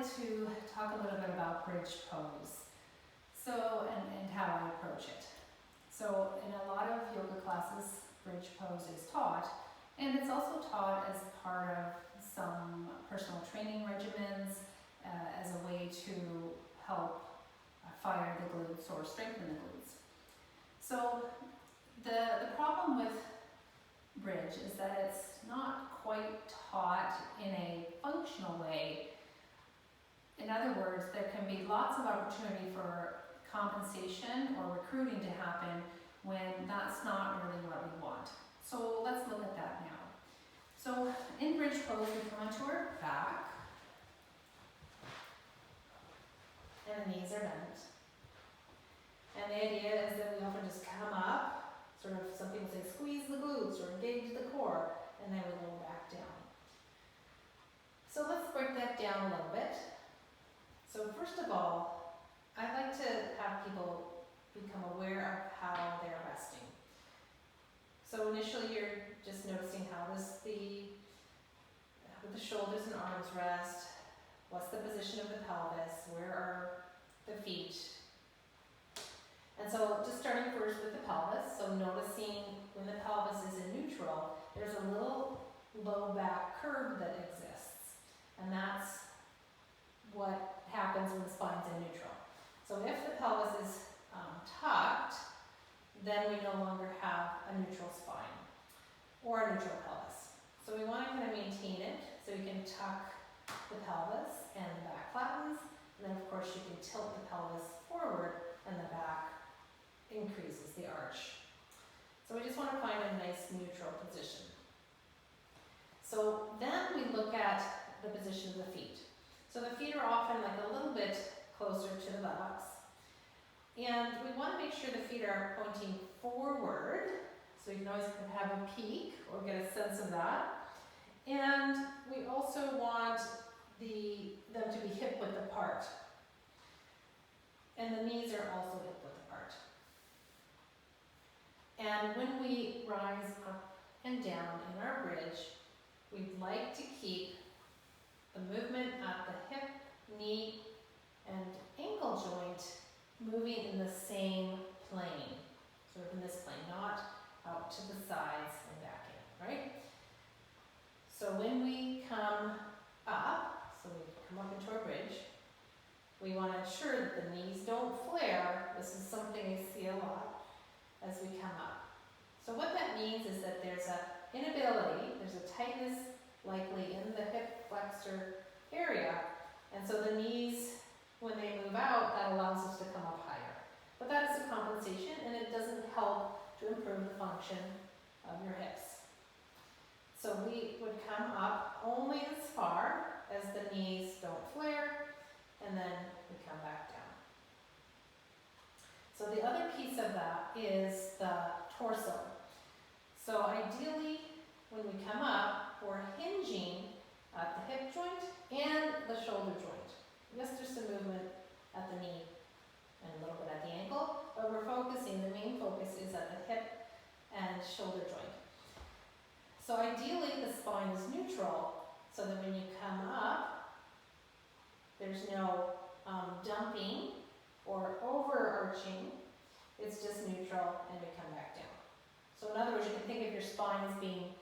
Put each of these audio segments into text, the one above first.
wanted to talk a little bit about bridge pose. So, and how I approach it. So in a lot of yoga classes, bridge pose is taught, and it's also taught as part of some personal training regimens as a way to help fire the glutes or strengthen the glutes. So the problem with bridge is that it's not quite taught in a functional way. In other words, there can be lots of opportunity for compensation or recruiting to happen when that's not really what we want. So let's look at that now. So in bridge pose, we come onto our back, and the knees are bent. And the idea is that we often just come up, sort of, some people say squeeze the glutes or engage the core, and then we go back down. So let's break that down a little bit. So first of all, I like to have people become aware of how they're resting. So initially you're just noticing how does the shoulders and arms rest, what's the position of the pelvis, where are the feet. And so just starting first with the pelvis, so noticing when the pelvis is in neutral, there's a little low back curve that exists. And that's what happens when the spine's in neutral. So if the pelvis is tucked, then we no longer have a neutral spine or a neutral pelvis. So we want to kind of maintain it, so you can tuck the pelvis and the back flattens, and then of course you can tilt the pelvis forward and the back increases the arch. So we just want to find a nice neutral position. So then we look at the position of the feet. So the feet are often like a little bit closer to the buttocks. And we want to make sure the feet are pointing forward, so you can always have a peek or get a sense of that. And we also want them to be hip width apart. And the knees are also hip width apart. And when we rise up and down in our bridge, we'd like to keep the movement at the hip, knee, and ankle joint moving in the same plane, sort of in this plane, not out to the sides and back in, right? So when we come up, so we come up into our bridge, we want to ensure that the knees don't flare. This is something I see a lot as we come up. So what that means is that there's an inability, there's a tightness likely in the hip flexor area, and so the knees, when they move out, that allows us to come up higher. But that is a compensation, and it doesn't help to improve the function of your hips. So we would come up only as far as the knees don't flare, and then we come back down. So the other piece of that is the torso. So ideally, when we come up, we're hinging at the hip joint and the shoulder joint. Yes, there's some movement at the knee and a little bit at the ankle, but we're focusing, the main focus is at the hip and shoulder joint. So ideally, the spine is neutral, so that when you come up, there's no dumping or overarching, it's just neutral, and we come back down. So in other words, you can think of your spine as being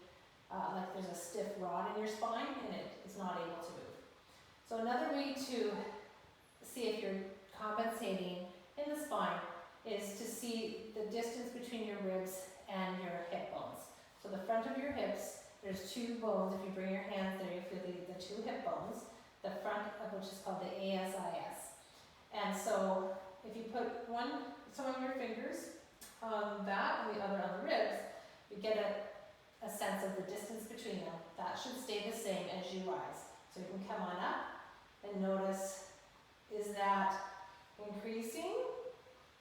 like there's a stiff rod in your spine, and it is not able to move. So another way to see if you're compensating in the spine is to see the distance between your ribs and your hip bones. So the front of your hips, there's two bones. If you bring your hands there, you feel the two hip bones, the front of which is called the ASIS. And so if you put some of your fingers on that and the other on the ribs, you get a sense of the distance between them. That should stay the same as you rise. So you can come on up and notice, is that increasing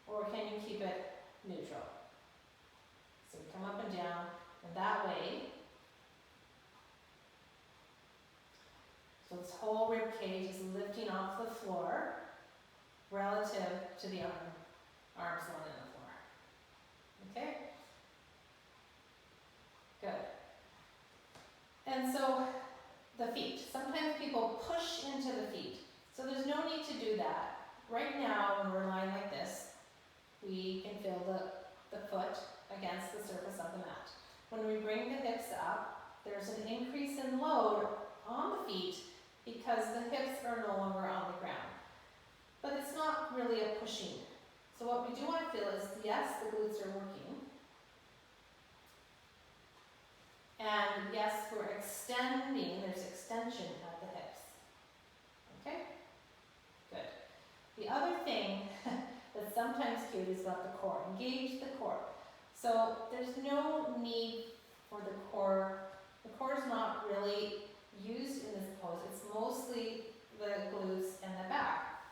or can you keep it neutral? So we come up and down, and that way, so this whole rib cage is lifting off the floor relative to the arms going in the floor. Okay? Good. And so the feet. Sometimes people push into the feet. So So there's no need to do that. Right now, when we're lying like this, we can feel the foot against the surface of the mat. When we bring the hips up, there's an increase in load on the feet because the hips are no longer on the ground. But it's not really a pushing. So what we do want to feel is, yes, the glutes are working. And yes, we're extending, there's extension at the hips. Okay? Good. The other thing that's sometimes cute is about the core. Engage the core. So there's no need for the core. The core is not really used in this pose. It's mostly the glutes and the back.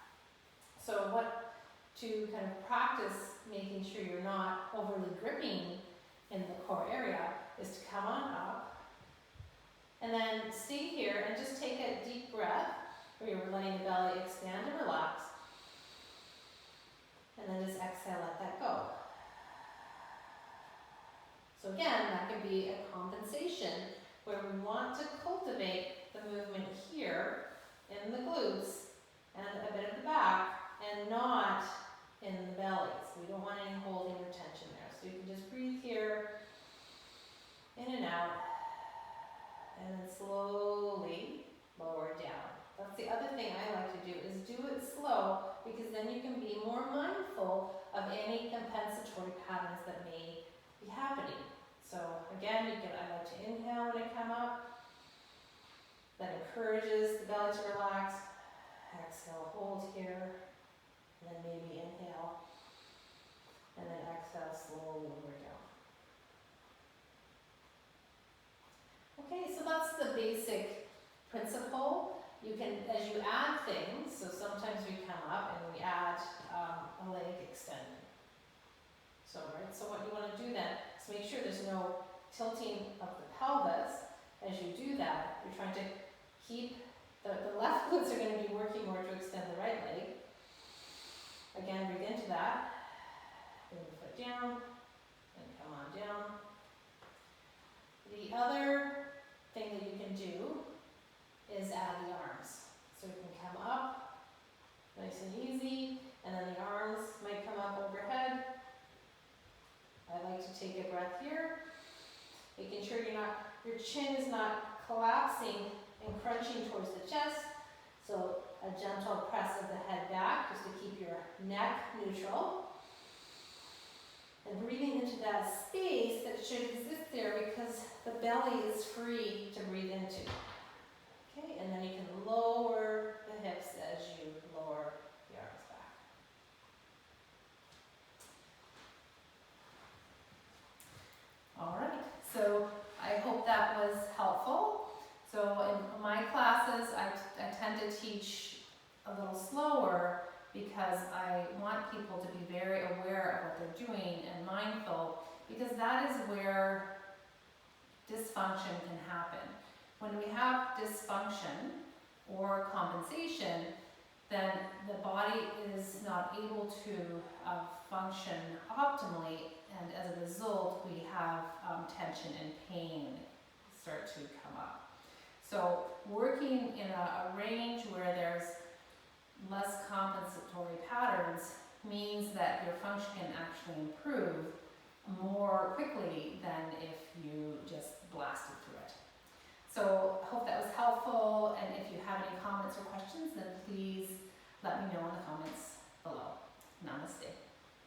So what to kind of practice making sure you're not overly gripping in the core area is to come on up and then stay here and just take a deep breath where you're letting the belly expand and relax. And then just exhale, let that go. So again, that can be a compensation where we want to cultivate the movement here in the glutes and a bit of the back and not in the belly. So we don't want any holding or tension there. So you can just breathe here, in and out, and then slowly lower down. That's the other thing I like to do, is do it slow, because then you can be more mindful of any compensatory patterns that may be happening. So again, I like to inhale when I come up. That encourages the belly to relax. Exhale, hold here, and then maybe inhale, and then exhale, slowly lower down. Okay, so that's the basic principle. You can, as you add things, so sometimes we come up and we add a leg extension. So, right, so what you want to do then is make sure there's no tilting of the pelvis. As you do that, you're trying to keep, the left glutes are going to be working more to extend the right leg. Again, breathe into that. Bring the foot down, and come on down. The other thing that you can do is add the arms. So you can come up, nice and easy, and then the arms might come up overhead. I like to take a breath here, making sure your chin is not collapsing and crunching towards the chest. So a gentle press of the head back just to keep your neck neutral. And breathing into that space that should exist there because the belly is free to breathe into. Okay, and then you can lower the hips as you lower the arms back. All right, so I hope that was helpful. So in my classes, I tend to teach a little slower because I want people to be very aware of what they're doing and mindful, because that is where dysfunction can happen. When we have dysfunction or compensation, then the body is not able to function optimally, and as a result, we have tension and pain start to come up. So working in a range where there's less compensatory patterns means that your function can actually improve more quickly than if you just blasted through it. So I hope that was helpful, and if you have any comments or questions, then please let me know in the comments